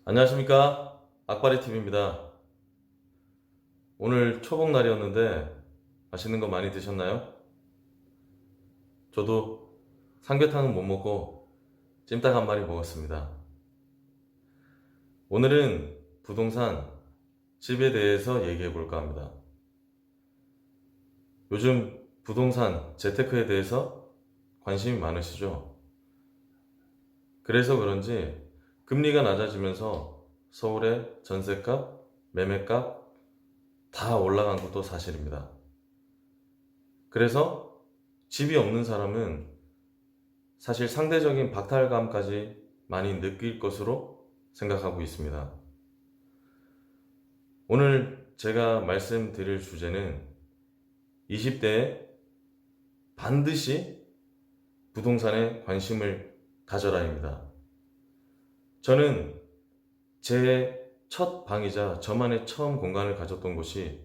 안녕하십니까, 악바리TV입니다. 오늘 초복날이었는데 맛있는 거 많이 드셨나요? 저도 삼계탕은 못 먹고 찜닭 한 마리 먹었습니다. 오늘은 부동산, 집에 대해서 얘기해 볼까 합니다. 요즘 부동산, 재테크에 대해서 관심이 많으시죠? 그래서 그런지 금리가 낮아지면서 서울의 전세값, 매매값 다 올라간 것도 사실입니다. 그래서 집이 없는 사람은 사실 상대적인 박탈감까지 많이 느낄 것으로 생각하고 있습니다. 오늘 제가 말씀드릴 주제는 20대에 반드시 부동산에 관심을 가져라입니다. 저는 제 첫 방이자 저만의 처음 공간을 가졌던 곳이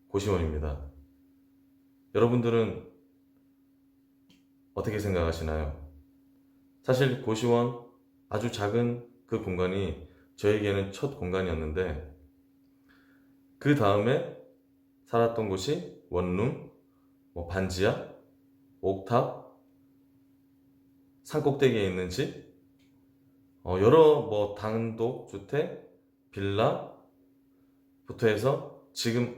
고시원입니다. 여러분들은 어떻게 생각하시나요? 사실 고시원 아주 작은 그 공간이 저에게는 첫 공간이었는데 그 다음에 살았던 곳이 원룸, 반지하, 옥탑, 산꼭대기에 있는 집, 여러 단독 주택, 빌라부터 해서 지금에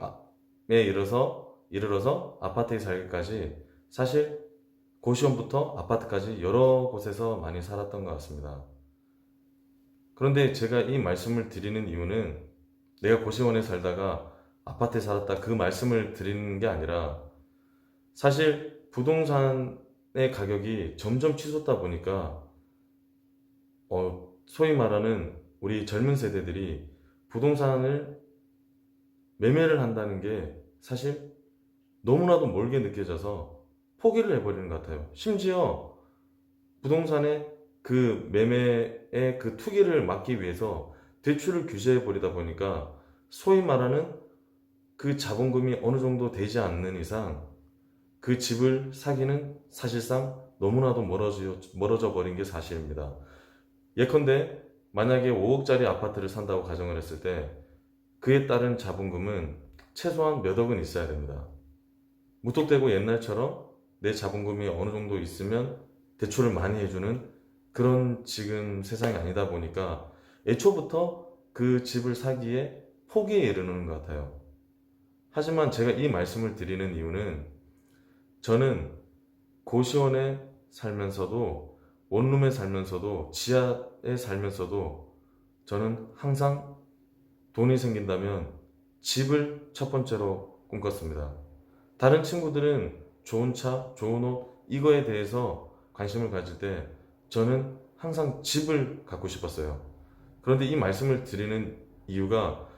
이르러서 아파트에 살기까지 사실 고시원부터 아파트까지 여러 곳에서 많이 살았던 것 같습니다. 그런데 제가 이 말씀을 드리는 이유는 내가 고시원에 살다가 아파트에 살았다 그 말씀을 드리는 게 아니라 사실 부동산의 가격이 점점 치솟다 보니까 소위 말하는 우리 젊은 세대들이 부동산을 매매를 한다는 게 사실 너무나도 멀게 느껴져서 포기를 해버리는 것 같아요. 심지어 부동산의 그 매매의 그 투기를 막기 위해서 대출을 규제해 버리다 보니까 소위 말하는 그 자본금이 어느 정도 되지 않는 이상 그 집을 사기는 사실상 너무나도 멀어져 버린 게 사실입니다. 예컨대 만약에 5억짜리 아파트를 산다고 가정을 했을 때 그에 따른 자본금은 최소한 몇 억은 있어야 됩니다. 무턱대고 옛날처럼 내 자본금이 어느 정도 있으면 대출을 많이 해주는 그런 지금 세상이 아니다 보니까 애초부터 그 집을 사기에 포기에 이르는 것 같아요. 하지만 제가 이 말씀을 드리는 이유는 저는 고시원에 살면서도 원룸에 살면서도 지하에 살면서도 저는 항상 돈이 생긴다면 집을 첫 번째로 꿈꿨습니다. 다른 친구들은 좋은 차, 좋은 옷 이거에 대해서 관심을 가질 때 저는 항상 집을 갖고 싶었어요. 그런데 이 말씀을 드리는 이유가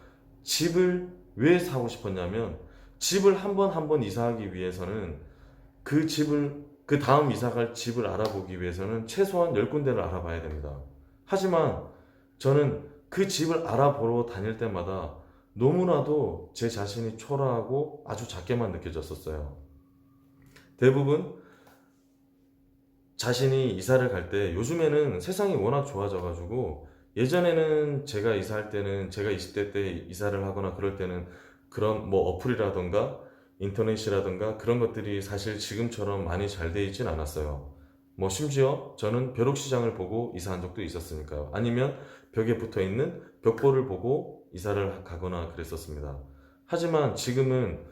집을 왜 사고 싶었냐면 집을 한 번 이사하기 위해서는 그 다음 이사갈 집을 알아보기 위해서는 최소한 10군데를 알아봐야 됩니다. 하지만 저는 그 집을 알아보러 다닐 때마다 너무나도 제 자신이 초라하고 아주 작게만 느껴졌었어요. 대부분 자신이 이사를 갈 때 요즘에는 세상이 워낙 좋아져가지고 예전에는 제가 이사할 때는 제가 20대 때 이사를 하거나 그럴 때는 그런 어플이라던가 인터넷이라던가 그런 것들이 사실 지금처럼 많이 잘 돼 있진 않았어요. 심지어 저는 벼룩시장을 보고 이사한 적도 있었으니까요. 아니면 벽에 붙어 있는 벽보를 보고 이사를 가거나 그랬었습니다. 하지만 지금은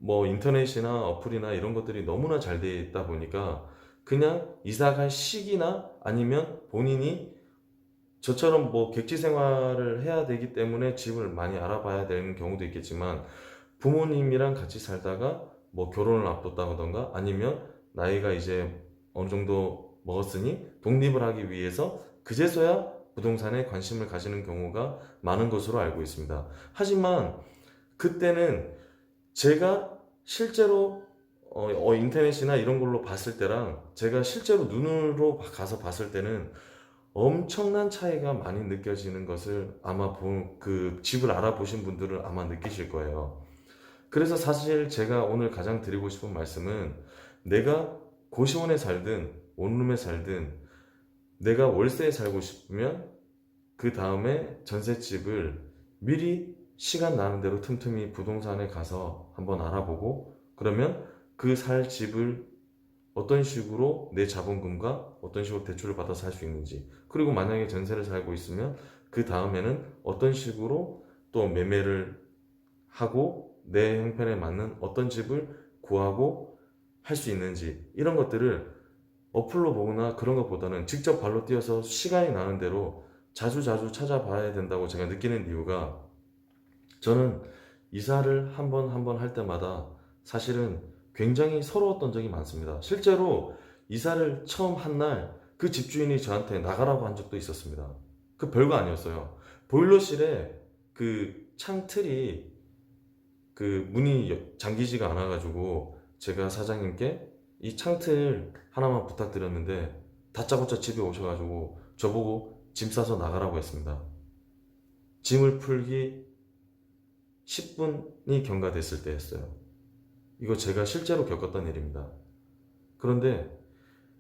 인터넷이나 어플이나 이런 것들이 너무나 잘 돼 있다 보니까 그냥 이사 갈 시기나 아니면 본인이 저처럼 객지 생활을 해야 되기 때문에 집을 많이 알아봐야 되는 경우도 있겠지만 부모님이랑 같이 살다가 결혼을 앞뒀다던가 아니면 나이가 이제 어느 정도 먹었으니 독립을 하기 위해서 그제서야 부동산에 관심을 가지는 경우가 많은 것으로 알고 있습니다. 하지만 그때는 제가 실제로 인터넷이나 이런 걸로 봤을 때랑 제가 실제로 눈으로 가서 봤을 때는 엄청난 차이가 많이 느껴지는 것을 아마 그 집을 알아보신 분들은 아마 느끼실 거예요. 그래서 사실 제가 오늘 가장 드리고 싶은 말씀은 내가 고시원에 살든 원룸에 살든 내가 월세에 살고 싶으면 그 다음에 전셋집을 미리 시간 나는 대로 틈틈이 부동산에 가서 한번 알아보고, 그러면 그 살 집을 어떤 식으로 내 자본금과 어떤 식으로 대출을 받아서 살 수 있는지, 그리고 만약에 전세를 살고 있으면 그 다음에는 어떤 식으로 또 매매를 하고 내 형편에 맞는 어떤 집을 구하고 할 수 있는지, 이런 것들을 어플로 보거나 그런 것보다는 직접 발로 뛰어서 시간이 나는 대로 자주자주 찾아봐야 된다고 제가 느끼는 이유가, 저는 이사를 한 번 한 번 할 때마다 사실은 굉장히 서러웠던 적이 많습니다. 실제로 이사를 처음 한 날 그 집주인이 저한테 나가라고 한 적도 있었습니다. 그 별거 아니었어요. 보일러실에 그 창틀이 그 문이 잠기지가 않아가지고 제가 사장님께 이 창틀 하나만 부탁드렸는데 다짜고짜 집에 오셔가지고 저보고 짐 싸서 나가라고 했습니다. 짐을 풀기 10분이 경과됐을 때였어요. 이거 제가 실제로 겪었던 일입니다. 그런데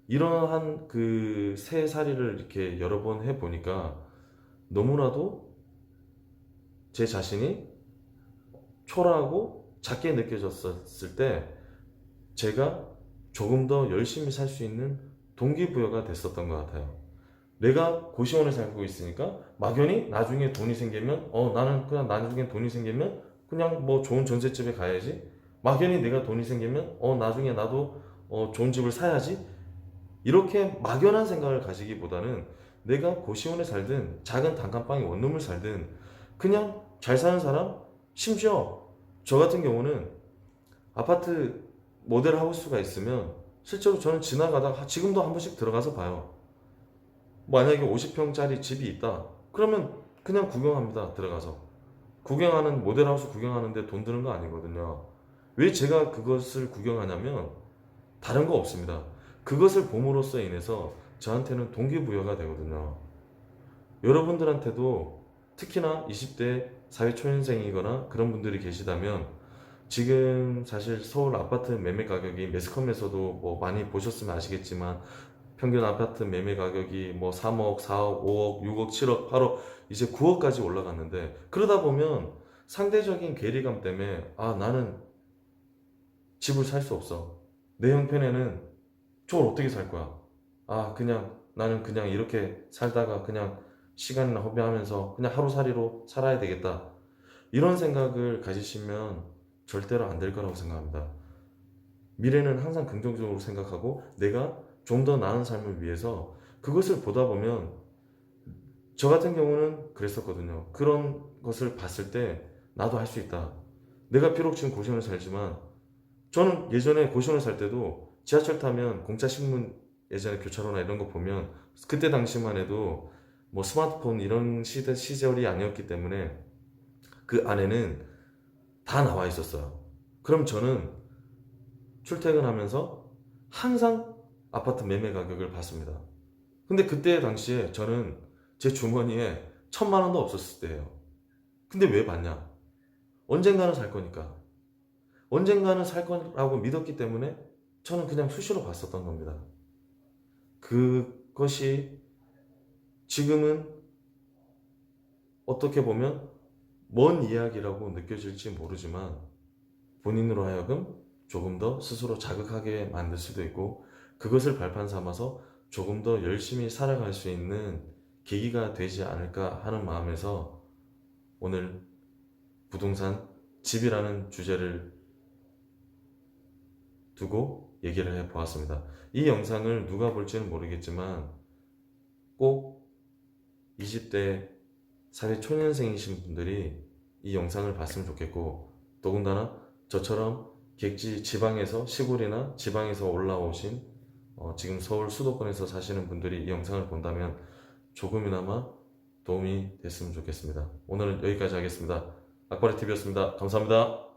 이러한 그 새살이를 이렇게 여러 번 해보니까 너무나도 제 자신이 초라하고 작게 느껴졌을 때 제가 조금 더 열심히 살 수 있는 동기부여가 됐었던 것 같아요. 내가 고시원에 살고 있으니까 막연히 나중에 돈이 생기면 나는 그냥 나중에 돈이 생기면 그냥 뭐 좋은 전셋집에 가야지, 막연히 내가 돈이 생기면 나중에 나도 좋은 집을 사야지, 이렇게 막연한 생각을 가지기보다는 내가 고시원에 살든 작은 단칸방에 원룸을 살든 그냥 잘 사는 사람, 심지어 저 같은 경우는 아파트 모델 하우스가 있으면 실제로 저는 지나가다가 지금도 한 번씩 들어가서 봐요. 만약에 50평짜리 집이 있다 그러면 그냥 구경합니다. 들어가서 구경하는, 모델 하우스 구경하는데 돈 드는 거 아니거든요. 왜 제가 그것을 구경하냐면 다른 거 없습니다. 그것을 봄으로써 인해서 저한테는 동기부여가 되거든요. 여러분들한테도 특히나 20대 사회초년생이거나 그런 분들이 계시다면, 지금 사실 서울 아파트 매매 가격이 매스컴에서도 뭐 많이 보셨으면 아시겠지만 평균 아파트 매매 가격이 뭐 3억, 4억, 5억, 6억, 7억, 8억, 이제 9억까지 올라갔는데, 그러다 보면 상대적인 괴리감 때문에 나는 집을 살 수 없어. 내 형편에는 저걸 어떻게 살 거야? 그냥 나는 그냥 이렇게 살다가 그냥 시간이나 허비하면서 그냥 하루살이로 살아야 되겠다. 이런 생각을 가지시면 절대로 안 될 거라고 생각합니다. 미래는 항상 긍정적으로 생각하고 내가 좀 더 나은 삶을 위해서 그것을 보다 보면, 저 같은 경우는 그랬었거든요. 그런 것을 봤을 때 나도 할 수 있다. 내가 비록 지금 고시원에 살지만, 저는 예전에 고시원에 살 때도 지하철 타면 공짜 신문, 예전에 교차로나 이런 거 보면 그때 당시만 해도 뭐 스마트폰 이런 시절이 아니었기 때문에 그 안에는 다 나와 있었어요. 그럼 저는 출퇴근하면서 항상 아파트 매매 가격을 봤습니다. 근데 그때 당시에 저는 제 주머니에 1,000만 원도 없었을 때예요. 근데 왜 봤냐? 언젠가는 살 거니까. 언젠가는 살 거라고 믿었기 때문에 저는 그냥 수시로 봤었던 겁니다. 그것이 지금은 어떻게 보면 먼 이야기라고 느껴질지 모르지만, 본인으로 하여금 조금 더 스스로 자극하게 만들 수도 있고, 그것을 발판 삼아서 조금 더 열심히 살아갈 수 있는 계기가 되지 않을까 하는 마음에서 오늘 부동산, 집이라는 주제를 두고 얘기를 해 보았습니다. 이 영상을 누가 볼지는 모르겠지만 꼭 20대 사회 초년생이신 분들이 이 영상을 봤으면 좋겠고, 더군다나 저처럼 객지 지방에서, 시골이나 지방에서 올라오신 지금 서울 수도권에서 사시는 분들이 이 영상을 본다면 조금이나마 도움이 됐으면 좋겠습니다. 오늘은 여기까지 하겠습니다. 악바리TV였습니다. 감사합니다.